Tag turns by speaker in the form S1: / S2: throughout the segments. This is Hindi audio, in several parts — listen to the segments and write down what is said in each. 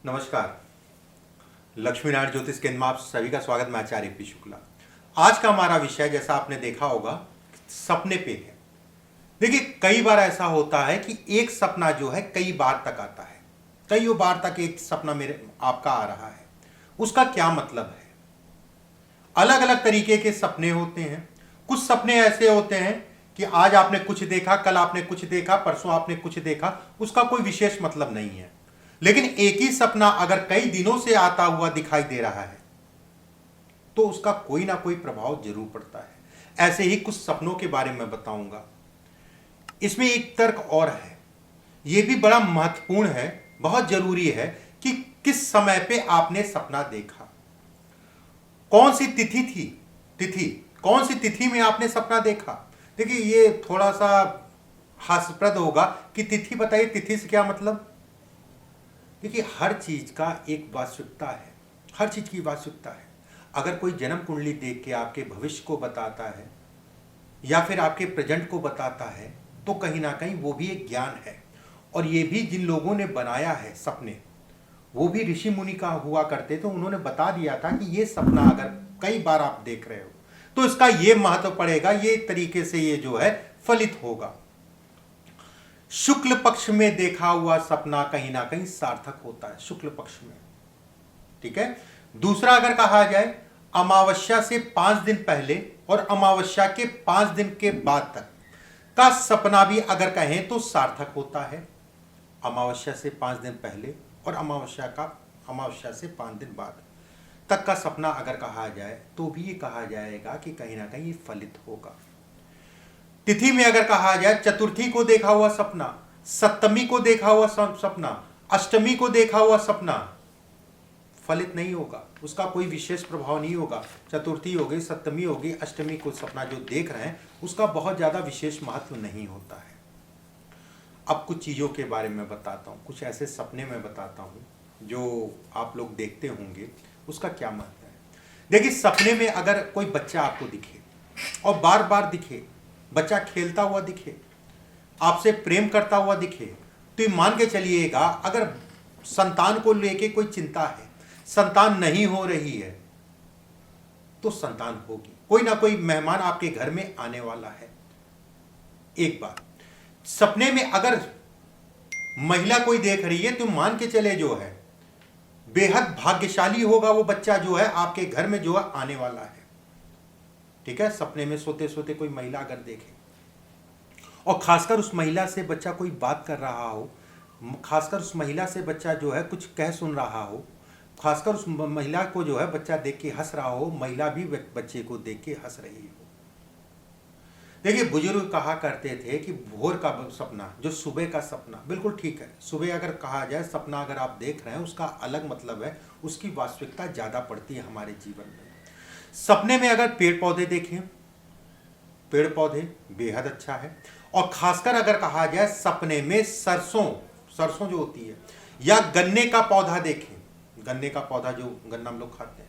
S1: नमस्कार। लक्ष्मीनारायण ज्योतिष केंद्र में आप सभी का स्वागत। मैं आचार्य पी शुक्ला। आज का हमारा विषय, जैसा आपने देखा होगा, सपने पे है। देखिए, कई बार ऐसा होता है कि एक सपना जो है कई बार तक आता है। कई बार तक एक सपना मेरे आपका आ रहा है। उसका क्या मतलब है? अलग अलग तरीके के सपने होते हैं। कुछ सपने ऐसे होते हैं कि आज आपने कुछ देखा, कल आपने कुछ देखा, परसों आपने कुछ देखा, उसका कोई विशेष मतलब नहीं है। लेकिन एक ही सपना अगर कई दिनों से आता हुआ दिखाई दे रहा है तो उसका कोई ना कोई प्रभाव जरूर पड़ता है। ऐसे ही कुछ सपनों के बारे में बताऊंगा। इसमें एक तर्क और है, यह भी बड़ा महत्वपूर्ण है, बहुत जरूरी है कि किस समय पे आपने सपना देखा, कौन सी तिथि थी, कौन सी तिथि में आपने सपना देखा। देखिए, ये थोड़ा सा हास्यप्रद होगा कि तिथि बताइए, तिथि से क्या मतलब। देखिए, हर चीज का एक वास्तविकता है, हर चीज की वास्तविकता है। अगर कोई जन्म कुंडली देख के आपके भविष्य को बताता है या फिर आपके प्रेजेंट को बताता है तो कहीं ना कहीं वो भी एक ज्ञान है। और ये भी जिन लोगों ने बनाया है सपने, वो भी ऋषि मुनि का हुआ करते, तो उन्होंने बता दिया था कि ये सपना अगर कई बार आप देख रहे हो तो इसका ये महत्व पड़ेगा, ये तरीके से ये जो है फलित होगा। शुक्ल पक्ष में देखा हुआ सपना कहीं ना कहीं सार्थक होता है, शुक्ल पक्ष में। ठीक है। दूसरा, अगर कहा जाए अमावस्या से 5 दिन पहले और अमावस्या के 5 दिन के बाद तक का सपना भी अगर कहें तो सार्थक होता है। अमावस्या से 5 दिन पहले और अमावस्या से 5 दिन बाद तक का सपना अगर कहा जाए तो भी ये कहा जाएगा कि कहीं ना कहीं फलित होगा। तिथि में अगर कहा जाए, चतुर्थी को देखा हुआ सपना, सप्तमी को देखा हुआ सपना, अष्टमी को देखा हुआ सपना फलित नहीं होगा, उसका कोई विशेष प्रभाव नहीं होगा। चतुर्थी हो गई, सप्तमी हो गई, अष्टमी को सपना जो देख रहे हैं उसका बहुत ज्यादा विशेष महत्व नहीं होता है। अब कुछ चीजों के बारे में बताता हूँ, कुछ ऐसे सपने में बताता हूँ जो आप लोग देखते होंगे, उसका क्या महत्व है। देखिए, सपने में अगर कोई बच्चा आपको दिखे और बार बार दिखे, बच्चा खेलता हुआ दिखे, आपसे प्रेम करता हुआ दिखे, तो ये मान के चलिएगा अगर संतान को लेके कोई चिंता है, संतान नहीं हो रही है, तो संतान होगी, कोई ना कोई मेहमान आपके घर में आने वाला है। एक बात, सपने में अगर महिला कोई देख रही है तो मान के चले जो है बेहद भाग्यशाली होगा वो बच्चा जो है आपके घर में जो है आने वाला है। ठीक है। सपने में सोते सोते कोई महिला अगर देखे और खासकर उस महिला से बच्चा कोई बात कर रहा हो, खासकर उस महिला से बच्चा जो है कुछ कह सुन रहा हो, खासकर उस महिला को जो है बच्चा देख के हंस रहा हो, महिला भी बच्चे को देख के हंस रही हो। देखिए, बुजुर्ग कहा करते थे कि भोर का सपना, जो सुबह का सपना, बिल्कुल ठीक है। सुबह अगर कहा जाए सपना अगर आप देख रहे हैं उसका अलग मतलब है, उसकी वास्तविकता ज्यादा पड़ती है हमारे जीवन में। सपने में अगर पेड़ पौधे देखें, पेड़ पौधे बेहद अच्छा है। और खासकर अगर कहा जाए सपने में सरसों जो होती है, या गन्ने का पौधा देखें, गन्ने का पौधा जो गन्ना हम लोग खाते हैं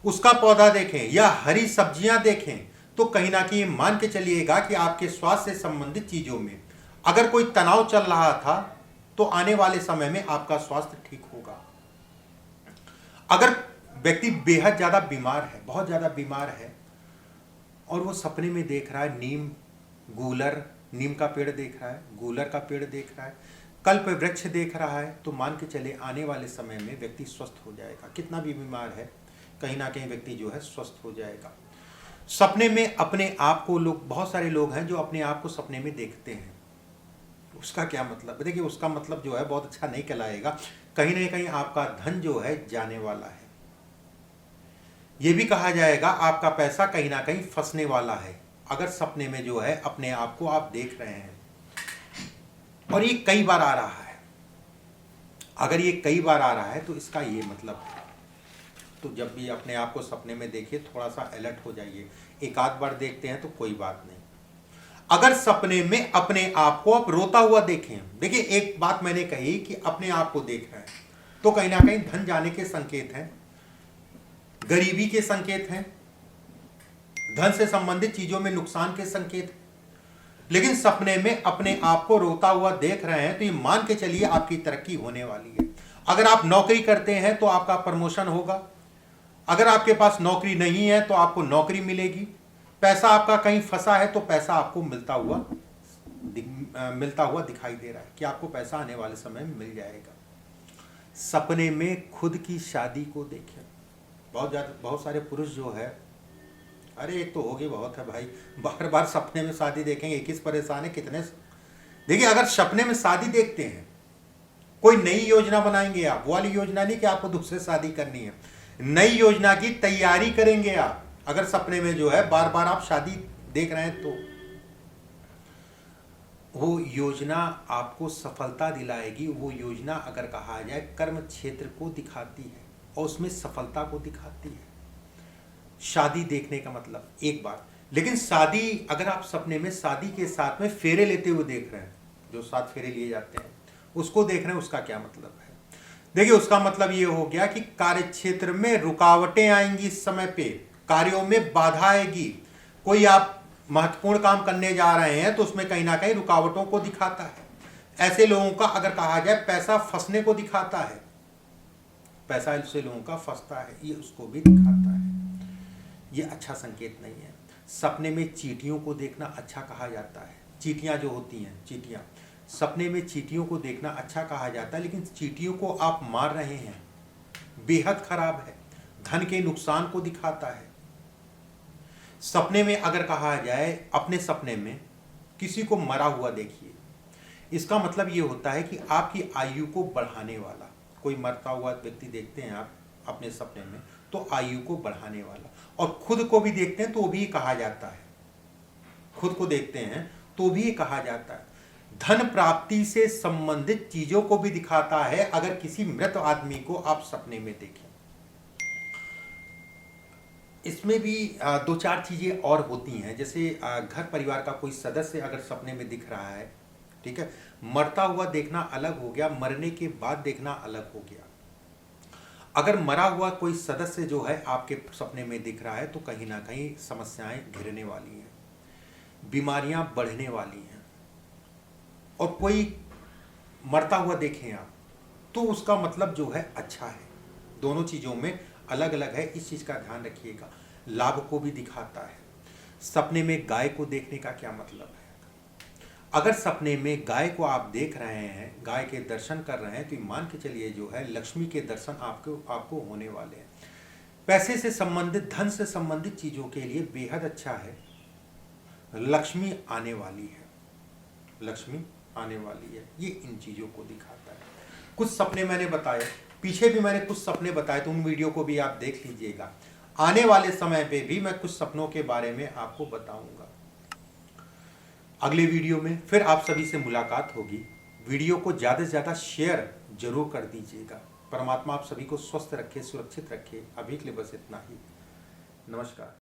S1: उसका पौधा देखें, या हरी सब्जियां देखें, तो कहीं ना कहीं मान के चलिएगा कि आपके स्वास्थ्य से संबंधित चीजों में अगर कोई तनाव चल रहा था तो आने वाले समय में आपका स्वास्थ्य ठीक होगा। अगर व्यक्ति बेहद ज्यादा बीमार है, बहुत ज्यादा बीमार है, और वो सपने में देख रहा है नीम का पेड़ देख रहा है, गूलर का पेड़ देख रहा है, कल्प वृक्ष देख रहा है, तो मान के चले आने वाले समय में व्यक्ति स्वस्थ हो जाएगा। कितना भी बीमार है, कहीं ना कहीं व्यक्ति जो है स्वस्थ हो जाएगा। सपने में अपने आप को बहुत सारे लोग हैं जो अपने आप को सपने में देखते हैं। उसका क्या मतलब? देखिए, उसका मतलब जो है बहुत अच्छा नहीं कहलाएगा। कहीं ना कहीं आपका धन जो है जाने वाला है। यह भी कहा जाएगा आपका पैसा कहीं ना कहीं फंसने वाला है, अगर सपने में जो है अपने आप को आप देख रहे हैं और ये कई बार आ रहा है। अगर ये कई बार आ रहा है तो इसका ये मतलब है। तो जब भी अपने आप को सपने में देखिए, थोड़ा सा अलर्ट हो जाइए। एक आध बार देखते हैं तो कोई बात नहीं। अगर सपने में अपने आप को आप रोता हुआ देखें, देखिए एक बात मैंने कही कि अपने आप को देख रहे हैं तो कहीं ना कहीं धन जाने के संकेत हैं, गरीबी के संकेत हैं, धन से संबंधित चीजों में नुकसान के संकेत। लेकिन सपने में अपने आप को रोता हुआ देख रहे हैं, तो ये मान के चलिए आपकी तरक्की होने वाली है। अगर आप नौकरी करते हैं तो आपका प्रमोशन होगा, अगर आपके पास नौकरी नहीं है तो आपको नौकरी मिलेगी, पैसा आपका कहीं फंसा है तो पैसा आपको मिलता हुआ दिखाई दे रहा है कि आपको पैसा आने वाले समय में मिल जाएगा। सपने में खुद की शादी को देखें। बहुत सारे पुरुष जो है, अरे एक तो होगी बहुत है भाई, बार बार सपने में शादी देखेंगे, किस परेशान है कितने। देखिए, अगर सपने में शादी देखते हैं, कोई नई योजना बनाएंगे आप, वो वाली योजना नहीं कि आपको दूसरे शादी करनी है, नई योजना की तैयारी करेंगे आप। अगर सपने में जो है बार बार आप शादी देख रहे हैं तो वो योजना आपको सफलता दिलाएगी। वो योजना अगर कहा जाए कर्म क्षेत्र को दिखाती है और उसमें सफलता को दिखाती है। शादी देखने का मतलब एक बात, लेकिन शादी अगर आप सपने में शादी के साथ में फेरे लेते हुए देख रहे हैं, जो 7 फेरे लिए जाते हैं उसको देख रहे हैं, उसका क्या मतलब है? देखिए, उसका मतलब ये हो गया कि कार्य क्षेत्र में रुकावटें आएंगी, इस समय पे कार्यों में बाधा आएगी। कोई आप महत्वपूर्ण काम करने जा रहे हैं तो उसमें कहीं ना कहीं रुकावटों को दिखाता है। ऐसे लोगों का अगर कहा जाए पैसा फंसने को दिखाता है, पैसा ऐसे लोगों का फंसता है, ये उसको भी दिखाता है। ये अच्छा संकेत नहीं है। सपने में चींटियों को देखना अच्छा कहा जाता है। चींटियां जो होती हैं, चींटियां, सपने में चींटियों को देखना अच्छा कहा जाता है, लेकिन चींटियों को आप मार रहे हैं, बेहद खराब है, धन के नुकसान को दिखाता है। सपने में अगर कहा जाए, अपने सपने में किसी को मरा हुआ देखिए, इसका मतलब ये होता है कि आपकी आयु को बढ़ाने वाला कोई मरता हुआ व्यक्ति देखते हैं आप अपने सपने में, तो आयु को बढ़ाने वाला। और खुद को भी देखते हैं तो भी कहा जाता है, खुद को देखते हैं तो भी कहा जाता है। धन प्राप्ति से संबंधित चीजों को भी दिखाता है अगर किसी मृत आदमी को आप सपने में देखें। इसमें भी 2-4 चीजें और होती हैं, जैसे घर परिवार का कोई सदस्य अगर सपने में दिख रहा है, ठीक है, मरता हुआ देखना अलग हो गया, मरने के बाद देखना अलग हो गया। अगर मरा हुआ कोई सदस्य जो है आपके सपने में दिख रहा है तो कहीं ना कहीं समस्याएं घिरने वाली हैं, बीमारियां बढ़ने वाली हैं। और कोई मरता हुआ देखें आप तो उसका मतलब जो है अच्छा है। दोनों चीज़ों में अलग अलग है, इस चीज़ का ध्यान रखिएगा। लाभ को भी दिखाता है। सपने में गाय को देखने का क्या मतलब है? अगर सपने में गाय को आप देख रहे हैं, गाय के दर्शन कर रहे हैं, तो मान के चलिए जो है लक्ष्मी के दर्शन आपको होने वाले हैं। पैसे से संबंधित, धन से संबंधित चीज़ों के लिए बेहद अच्छा है। लक्ष्मी आने वाली है, लक्ष्मी आने वाली है, ये इन चीज़ों को दिखाता है। कुछ सपने मैंने बताए, पीछे भी मैंने कुछ सपने बताए, तो उन वीडियो को भी आप देख लीजिएगा। आने वाले समय पे भी मैं कुछ सपनों के बारे में आपको बताऊंगा। अगले वीडियो में फिर आप सभी से मुलाकात होगी। वीडियो को ज़्यादा से ज़्यादा शेयर जरूर कर दीजिएगा। परमात्मा आप सभी को स्वस्थ रखे, सुरक्षित रखे। अभी के लिए बस इतना ही। नमस्कार।